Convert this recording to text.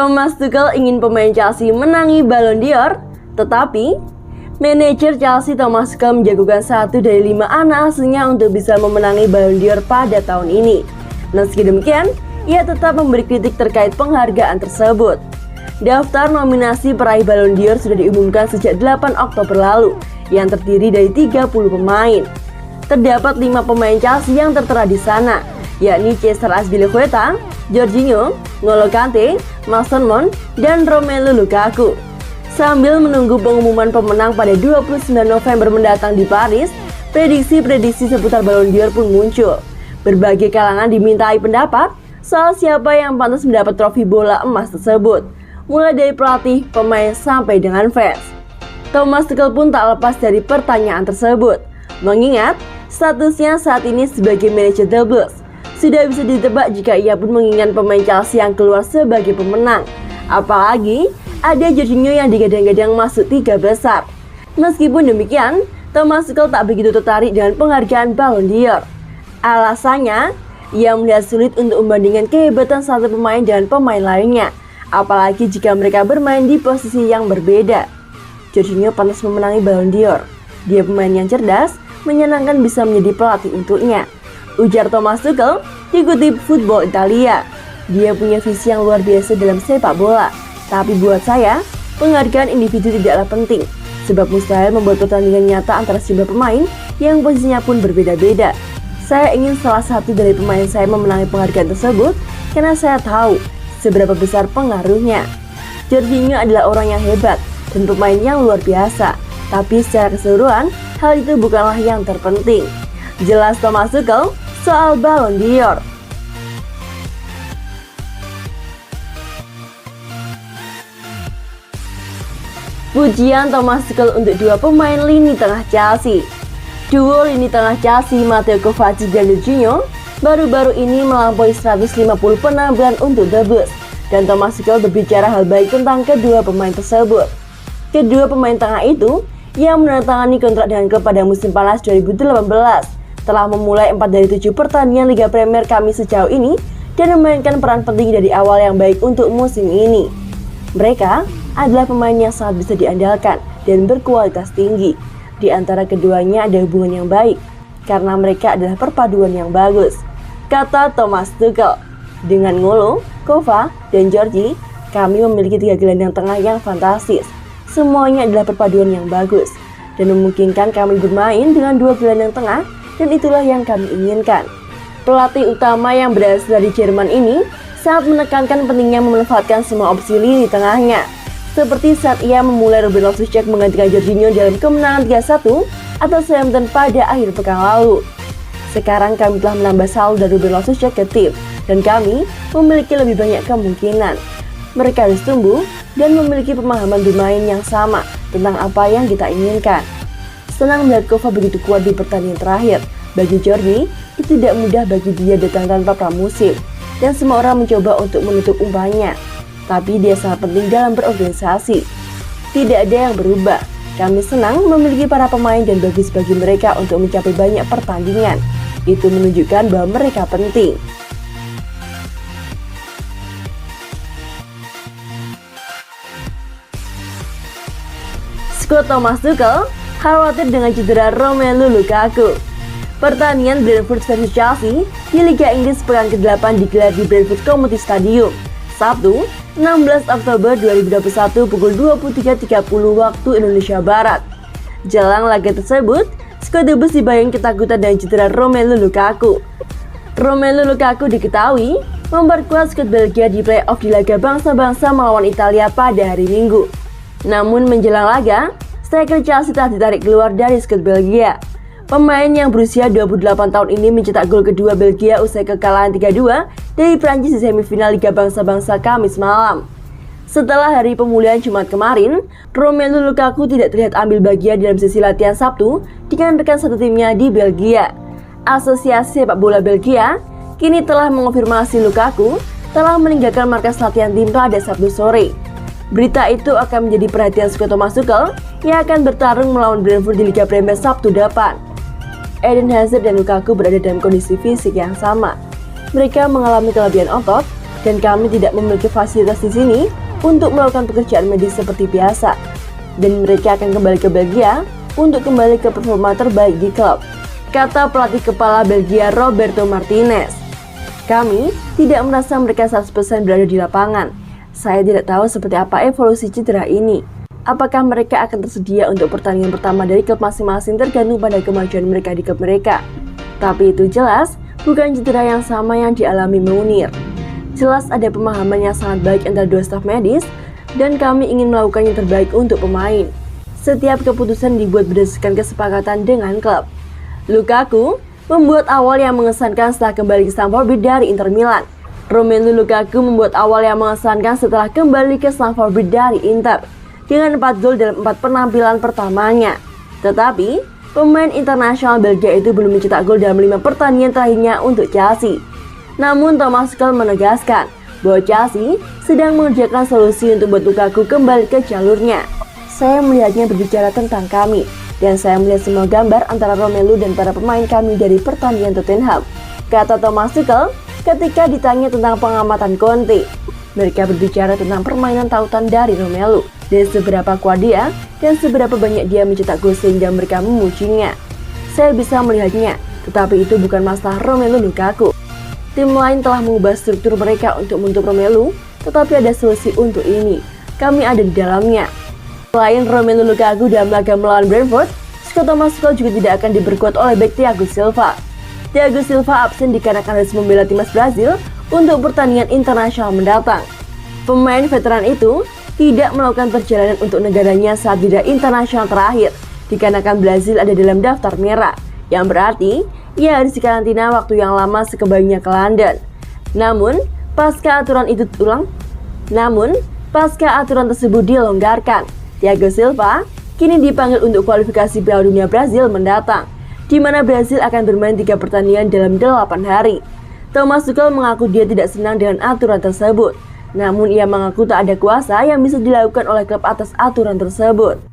Thomas Tuchel ingin pemain Chelsea menangi Ballon d'Or, tetapi manajer Chelsea Thomas Tuchel menjagokan 1 dari 5 anak asuhnya untuk bisa memenangi Ballon d'Or pada tahun ini. Meski demikian, ia tetap memberi kritik terkait penghargaan tersebut. Daftar nominasi peraih Ballon d'Or sudah diumumkan sejak 8 Oktober lalu, yang terdiri dari 30 pemain. Terdapat 5 pemain Chelsea yang tertera di sana, yakni Cesar Azpilicueta, Jorginho, N'Golo Kante, Mason Mount, dan Romelu Lukaku. Sambil menunggu pengumuman pemenang pada 29 November mendatang di Paris, prediksi-prediksi seputar Ballon d'Or pun muncul. Berbagai kalangan dimintai pendapat soal siapa yang pantas mendapat trofi bola emas tersebut, mulai dari pelatih, pemain, sampai dengan fans. Thomas Tuchel pun tak lepas dari pertanyaan tersebut, mengingat statusnya saat ini sebagai manajer The Blues. Sudah bisa ditebak jika ia pun menginginkan pemain Chelsea yang keluar sebagai pemenang. Apalagi ada Jorginho yang digadang-gadang masuk 3 besar. Meskipun demikian, Thomas Tuchel tak begitu tertarik dengan penghargaan Ballon d'Or. Alasannya, ia melihat sulit untuk membandingkan kehebatan satu pemain dengan pemain lainnya, apalagi jika mereka bermain di posisi yang berbeda. Jorginho pantas memenangi Ballon d'Or. Dia pemain yang cerdas, menyenangkan, bisa menjadi pelatih untuknya, ujar Thomas Tuchel dikutip Football Italia. Dia punya visi yang luar biasa dalam sepak bola, tapi buat saya, penghargaan individu tidaklah penting, sebab mustahil membuat pertandingan nyata antara sejumlah pemain yang posisinya pun berbeda-beda. Saya ingin salah satu dari pemain saya memenangi penghargaan tersebut karena saya tahu seberapa besar pengaruhnya. Jorginho adalah orang yang hebat dan pemain yang luar biasa, tapi secara keseluruhan, hal itu bukanlah yang terpenting, jelas Thomas Tuchel soal Ballon d'Or. Pujian Thomas Tuchel untuk 2 pemain lini tengah Chelsea. Duo lini tengah Chelsea, Mateo Kovacic dan Jorginho, baru-baru ini melampaui 150 penampilan untuk The Blues, dan Thomas Tuchel berbicara hal baik tentang kedua pemain tersebut. Kedua pemain tengah itu yang menandatangani kontrak dengan klub pada musim panas 2018 telah memulai 4 dari 7 pertandingan Liga Premier kami sejauh ini dan memainkan peran penting dari awal yang baik untuk musim ini. Mereka adalah pemain yang sangat bisa diandalkan dan berkualitas tinggi. Di antara keduanya ada hubungan yang baik karena mereka adalah perpaduan yang bagus, kata Thomas Tuchel. Dengan N'Golo, Kova, dan Jorginho, kami memiliki 3 gelandang tengah yang fantastis. Semuanya adalah perpaduan yang bagus dan memungkinkan kami bermain dengan 2 gelandang tengah, dan itulah yang kami inginkan. Pelatih utama yang berasal dari Jerman ini sangat menekankan pentingnya memanfaatkan semua opsi lini tengahnya, seperti saat ia memulai Robin Loftus-Cheek menggantikan Jorginho dalam kemenangan 3-1 atas Southampton pada akhir pekan lalu. Sekarang kami telah menambah saldo dari Robin Loftus-Cheek ke tim, dan kami memiliki lebih banyak kemungkinan. Mereka harus tumbuh dan memiliki pemahaman bermain yang sama tentang apa yang kita inginkan. Senang melihat Kova begitu kuat di pertandingan terakhir. Bagi Jorginho, itu tidak mudah bagi dia datang tanpa pramusim, dan semua orang mencoba untuk menutup umpannya. Tapi dia sangat penting dalam berorganisasi. Tidak ada yang berubah. Kami senang memiliki para pemain dan bagus bagi mereka untuk mencapai banyak pertandingan. Itu menunjukkan bahwa mereka penting. Skuad Thomas Tuchel khawatir dengan cedera Romelu Lukaku. Pertandingan Brentford versus Chelsea di Liga Inggris pekan ke-8 digelar di Brentford Community Stadium, Sabtu, 16 Oktober 2021 pukul 23.30 waktu Indonesia Barat. Jelang laga tersebut, skuad The Blues dibayang ketakutan dan cedera Romelu Lukaku. Romelu Lukaku diketahui memperkuat skuad Belgia di play-off di laga bangsa-bangsa melawan Italia pada hari Minggu. Namun menjelang laga, striker Chelsea telah ditarik keluar dari skuad Belgia. Pemain yang berusia 28 tahun ini mencetak gol kedua Belgia usai kekalahan 3-2 dari Prancis di semifinal Liga Bangsa-Bangsa Kamis malam. Setelah hari pemulihan Jumat kemarin, Romelu Lukaku tidak terlihat ambil bagian dalam sesi latihan Sabtu dengan rekan satu timnya di Belgia. Asosiasi Sepak Bola Belgia kini telah mengonfirmasi Lukaku telah meninggalkan markas latihan tim pada Sabtu sore. Berita itu akan menjadi perhatian skuad Thomas Tuchel yang akan bertarung melawan Brentford di Liga Premier Sabtu depan. Eden Hazard dan Lukaku berada dalam kondisi fisik yang sama. Mereka mengalami kelebihan otot dan kami tidak memiliki fasilitas di sini untuk melakukan pekerjaan medis seperti biasa. Dan mereka akan kembali ke Belgia untuk kembali ke performa terbaik di klub, kata pelatih kepala Belgia Roberto Martinez. Kami tidak merasa mereka 100% berada di lapangan. Saya tidak tahu seperti apa evolusi cedera ini. Apakah mereka akan tersedia untuk pertandingan pertama dari klub masing-masing tergantung pada kemajuan mereka di klub mereka. Tapi itu jelas bukan cedera yang sama yang dialami Munir. Jelas ada pemahaman yang sangat baik antara dua staf medis dan kami ingin melakukan yang terbaik untuk pemain. Setiap keputusan dibuat berdasarkan kesepakatan dengan klub. Lukaku membuat awal yang mengesankan setelah kembali ke Stamford Bridge dari Inter Milan. Romelu Lukaku membuat awal yang mengesankan setelah kembali ke Stamford Bridge dari Inter dengan 4 gol dalam 4 penampilan pertamanya. Tetapi, pemain internasional Belgia itu belum mencetak gol dalam 5 pertandingan terakhirnya untuk Chelsea. Namun Thomas Tuchel menegaskan bahwa Chelsea sedang mengerjakan solusi untuk membuat Lukaku kembali ke jalurnya. Saya melihatnya berbicara tentang kami, dan saya melihat semua gambar antara Romelu dan para pemain kami dari pertandingan Tottenham, kata Thomas Tuchel ketika ditanya tentang pengamatan Conte. Mereka berbicara tentang permainan tautan dari Romelu dan seberapa kuat dia dan seberapa banyak dia mencetak gol sehingga mereka memujinya. Saya bisa melihatnya, tetapi itu bukan masalah Romelu Lukaku. Tim lain telah mengubah struktur mereka untuk menutup Romelu, tetapi ada solusi untuk ini. Kami ada di dalamnya. Selain Romelu Lukaku dalam laga melawan Brentford, Scott Thomas Tuchel juga tidak akan diperkuat oleh bek Thiago Silva. Thiago Silva absen dikarenakan harus membela timnas Brazil untuk pertandingan internasional mendatang. Pemain veteran itu tidak melakukan perjalanan untuk negaranya saat jeda internasional terakhir, dikarenakan Brazil ada dalam daftar merah, yang berarti ia harus dikarantina waktu yang lama sekembalinya ke London. Namun, pasca aturan tersebut dilonggarkan, Thiago Silva kini dipanggil untuk kualifikasi Piala Dunia Brazil mendatang, di mana Brazil akan bermain 3 pertandingan dalam 8 hari. Thomas Tuchel mengaku dia tidak senang dengan aturan tersebut, namun ia mengaku tak ada kuasa yang bisa dilakukan oleh klub atas aturan tersebut.